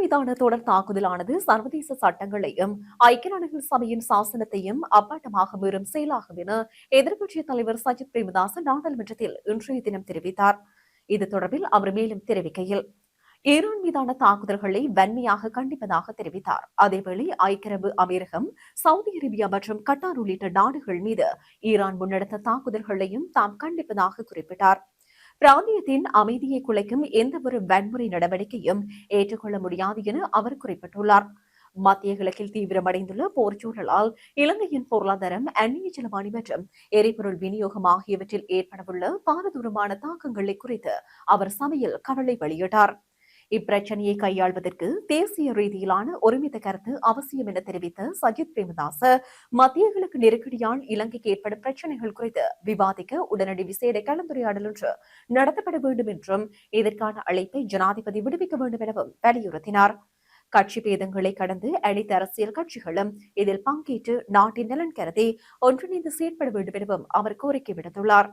மீதான தொடர் தாக்குதலானது சர்வதேச சட்டங்களையும் ஐக்கிய நாடுகள் சபையின் சாசனத்தையும் அப்பாட்டமாக மீறும் செயலாகும் என எதிர்க்கட்சித் தலைவர் சஜித் பிரேமதாச நாடாளுமன்றத்தில் இன்றைய தினம் தெரிவித்தார். இது தொடர்பில் அவர் மேலும் தெரிவிக்கையில், ஈரான் மீதான தாக்குதல்களை வன்மையாக கண்டிப்பதாக தெரிவித்தார். அதேவேளை ஐக்கிய அரபு அமீரகம், சவுதி அரேபியா மற்றும் கட்டார் உள்ளிட்ட நாடுகள் மீது ஈரான் முன்னெடுத்த தாக்குதல்களையும் தாம் கண்டிப்பதாக குறிப்பிட்டார். பிராந்தியத்தின் அமைதியை குலைக்கும் எந்தவொரு வன்முறை நடவடிக்கையும் ஏற்றுக்கொள்ள முடியாது என அவர் குறிப்பிட்டுள்ளார். மத்திய கிழக்கில் தீவிரமடைந்துள்ள போர் சூழலால் இலங்கையின் பொருளாதாரம், அந்நிய செலவாணி மற்றும் எரிபொருள் விநியோகம் ஆகியவற்றில் ஏற்படவுள்ள பாரதூரமான தாக்கங்களை குறித்து அவர் சபையில் கவலை வெளியிட்டார். இப்பிரச்சனையை கையாள்வதற்கு தேசிய ரீதியிலான ஒருமித்த கருத்து அவசியம் என தெரிவித்த சஜித் பிரேமதாச, மத்திய கிழக்கு நெருக்கடியால் இலங்கைக்கு ஏற்படும் பிரச்சினைகள் குறித்து விவாதிக்க உடனடி விசேட கலந்துரையாடல் ஒன்று நடத்தப்பட வேண்டும் என்றும் இதற்கான அழைப்பை ஜனாதிபதி விடுவிக்க வேண்டும் எனவும் வலியுறுத்தினார். கட்சி பேதங்களை கடந்து அனைத்து அரசியல் கட்சிகளும் இதில் பங்கேற்று நாட்டின் நலன் கருதி ஒன்றிணைந்து செயற்பட வேண்டும் எனவும் அவர் கோரிக்கை விடுத்துள்ளார்.